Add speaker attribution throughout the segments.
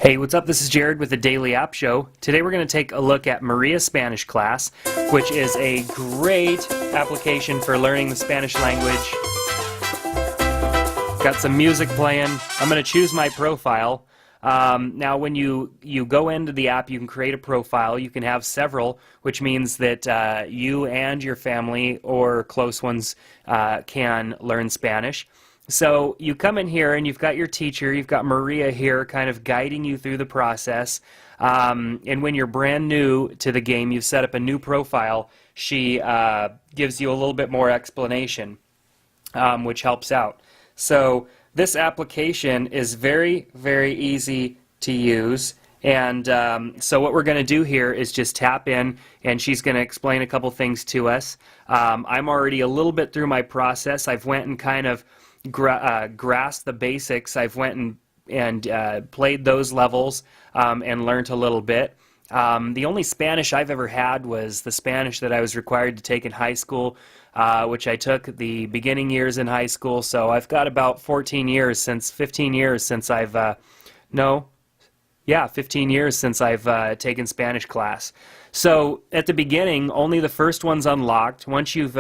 Speaker 1: Hey, what's up? This is Jared with the Daily App Show. Today we're going to take a look at Maria's Spanish class, which is a great application for learning the Spanish language. Got some music playing. I'm going to choose my profile. Now when you go into the app, you can create a profile. You can have several, which means that you and your family or close ones can learn Spanish. So you come in here and you've got your teacher, you've got Maria here kind of guiding you through the process. And when you're brand new to the game, you've set up a new profile, she gives you a little bit more explanation, which helps out. So this application is very, very easy to use. And so what we're going to do here is just tap in, and she's going to explain a couple things to us. I'm already a little bit through my process. I've went and kind of grasped the basics. I've went and played those levels and learned a little bit. The only Spanish I've ever had was the Spanish that I was required to take in high school, which I took the beginning years in high school. So I've got about 15 years since I've, 15 years since I've taken Spanish class. So at the beginning, only the first one's unlocked. Once you've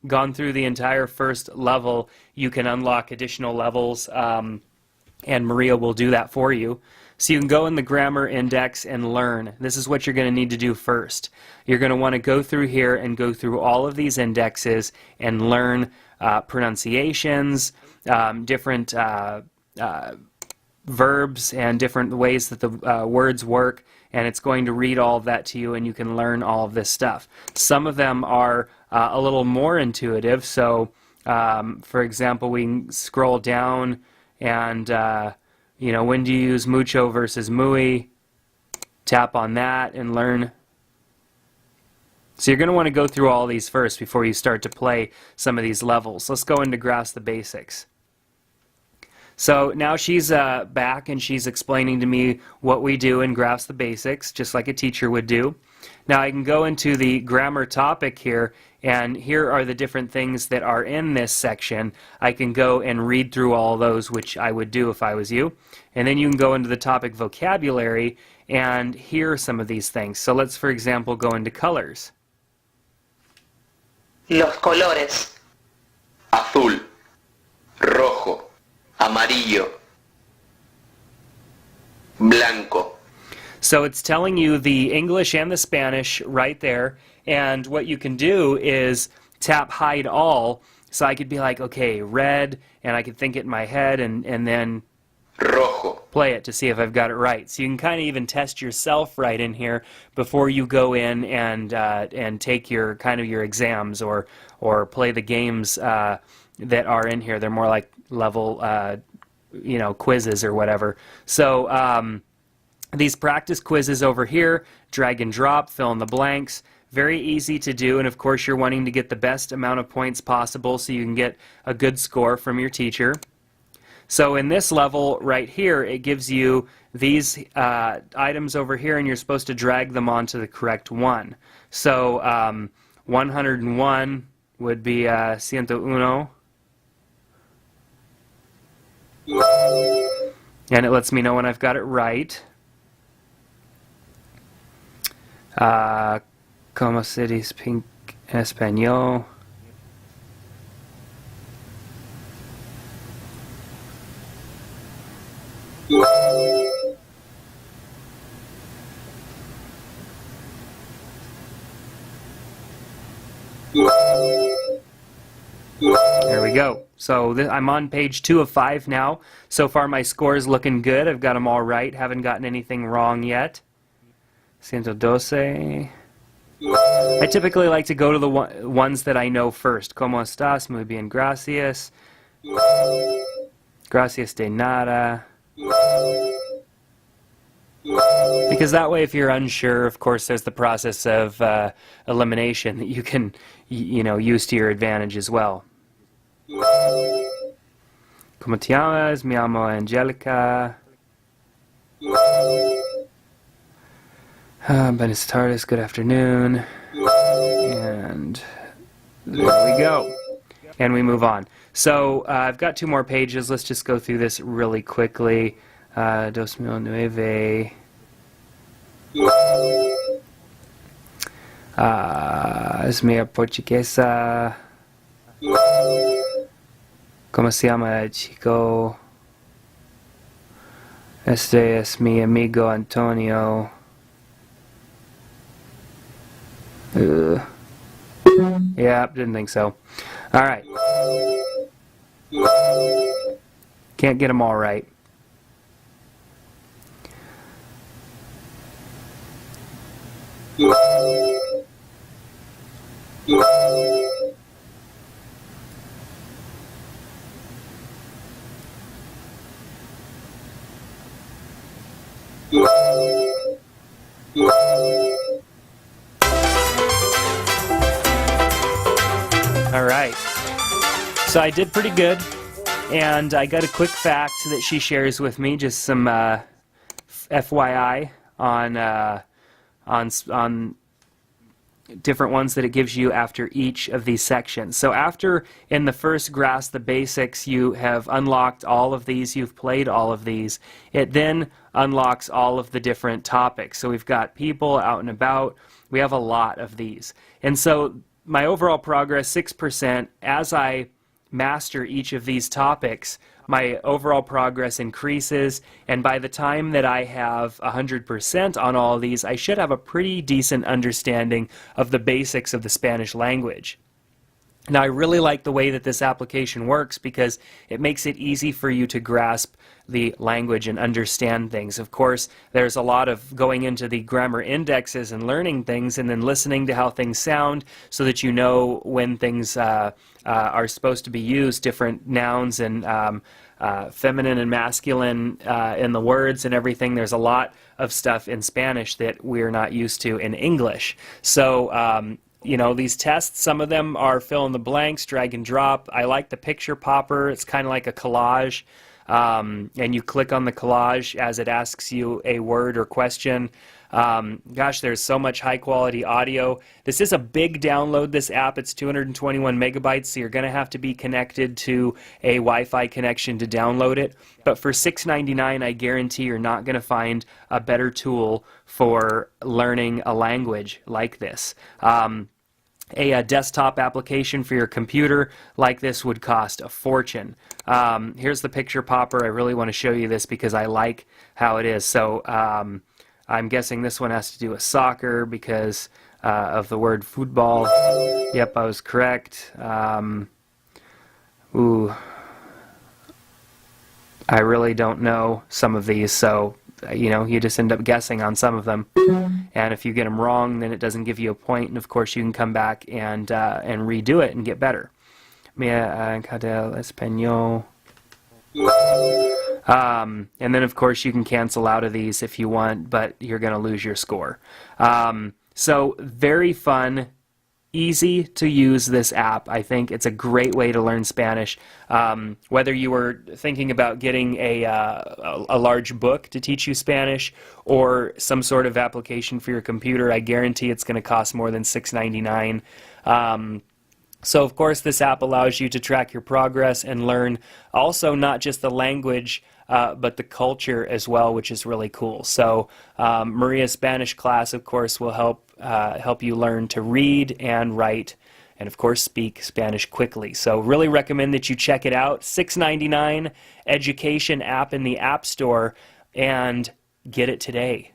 Speaker 1: gone through the entire first level, you can unlock additional levels, and Maria will do that for you. So you can go in the grammar index and learn. This is what you're going to need to do first. You're going to want to go through here and go through all of these indexes and learn pronunciations, different verbs, and different ways that the words work, and it's going to read all of that to you, and you can learn all of this stuff. Some of them are a little more intuitive, so for example, we can scroll down and when do you use mucho versus muy? Tap on that and learn. So you're going to want to go through all these first before you start to play some of these levels. Let's go into grasp the basics. So now she's back and she's explaining to me what we do in grasp the basics, just like a teacher would do. Now I can go into the grammar topic here, and here are the different things that are in this section. I can go and read through all those, which I would do if I was you. And then you can go into the topic vocabulary and hear some of these things. So let's, for example, go into colors.
Speaker 2: Los colores.
Speaker 3: Azul, rojo, amarillo, blanco.
Speaker 1: So it's telling you the English and the Spanish right there, and what you can do is tap hide all, so I could be like, okay, red, and I could think it in my head and then
Speaker 3: rojo,
Speaker 1: play it to see if I've got it right. So you can kind of even test yourself right in here before you go in and take your your exams or play the games that are in here. They're more like level quizzes or whatever. So these practice quizzes over here, drag and drop, fill in the blanks, very easy to do, and of course you're wanting to get the best amount of points possible so you can get a good score from your teacher. So in this level right here, it gives you these items over here, and you're supposed to drag them onto the correct one. So 101 would be 101. And it lets me know when I've got it right. Como se dice pink en español? There we go. So I'm on page 2 of 5 now. So far my score is looking good. I've got them all right. Haven't gotten anything wrong yet. 112. I typically like to go to the ones that I know first. ¿Cómo estás? Muy bien, gracias. Gracias de nada. Because that way, if you're unsure, of course, there's the process of elimination that you can, use to your advantage as well. ¿Cómo te llamas? Me llamo Angelica. Buenas tardes, good afternoon. And there we go. And we move on. So I've got 2 more pages. Let's just go through this really quickly. 2009. Es mi portuguesa. ¿Cómo se llama el chico? Este es mi amigo Antonio. Yeah, didn't think so. All right. Can't get them all right. All right. So I did pretty good, and I got a quick fact that she shares with me, just some FYI on different ones that it gives you after each of these sections. So after, in the first grasp the basics, you have unlocked all of these, you've played all of these, it then unlocks all of the different topics. So we've got people, out and about, we have a lot of these. And so my overall progress, 6%, as I master each of these topics, my overall progress increases, and by the time that I have 100% on all of these, I should have a pretty decent understanding of the basics of the Spanish language. Now, I really like the way that this application works because it makes it easy for you to grasp the language and understand things. Of course, there's a lot of going into the grammar indexes and learning things and then listening to how things sound so that you know when things are supposed to be used, different nouns and feminine and masculine in the words and everything. There's a lot of stuff in Spanish that we're not used to in English. So, you know, these tests, some of them are fill in the blanks, drag and drop. I like the picture popper. It's kind of like a collage. And you click on the collage as it asks you a word or question. Gosh, there's so much high quality audio. This is a big download, this app. It's 221 megabytes, so you're going to have to be connected to a Wi-Fi connection to download it. But for $6.99, I guarantee you're not going to find a better tool for learning a language like this. A desktop application for your computer like this would cost a fortune. Here's the picture popper. I really want to show you this because I like how it is. So I'm guessing this one has to do with soccer because of the word football. Yep, I was correct. Ooh, I really don't know some of these, so you know, you just end up guessing on some of them. And if you get them wrong, then it doesn't give you a point, and of course you can come back and redo it and get better. Mira Cadel Español. And then of course you can cancel out of these if you want, but you're going to lose your score. So very fun, easy to use this app. I think it's a great way to learn Spanish. Whether you were thinking about getting a large book to teach you Spanish or some sort of application for your computer, I guarantee it's going to cost more than $6.99. So of course this app allows you to track your progress and learn also not just the language but the culture as well, which is really cool. So Maria's Spanish class, of course, will help you learn to read and write and of course speak Spanish quickly. So really recommend that you check it out. $6.99 education app in the App Store, and get it today.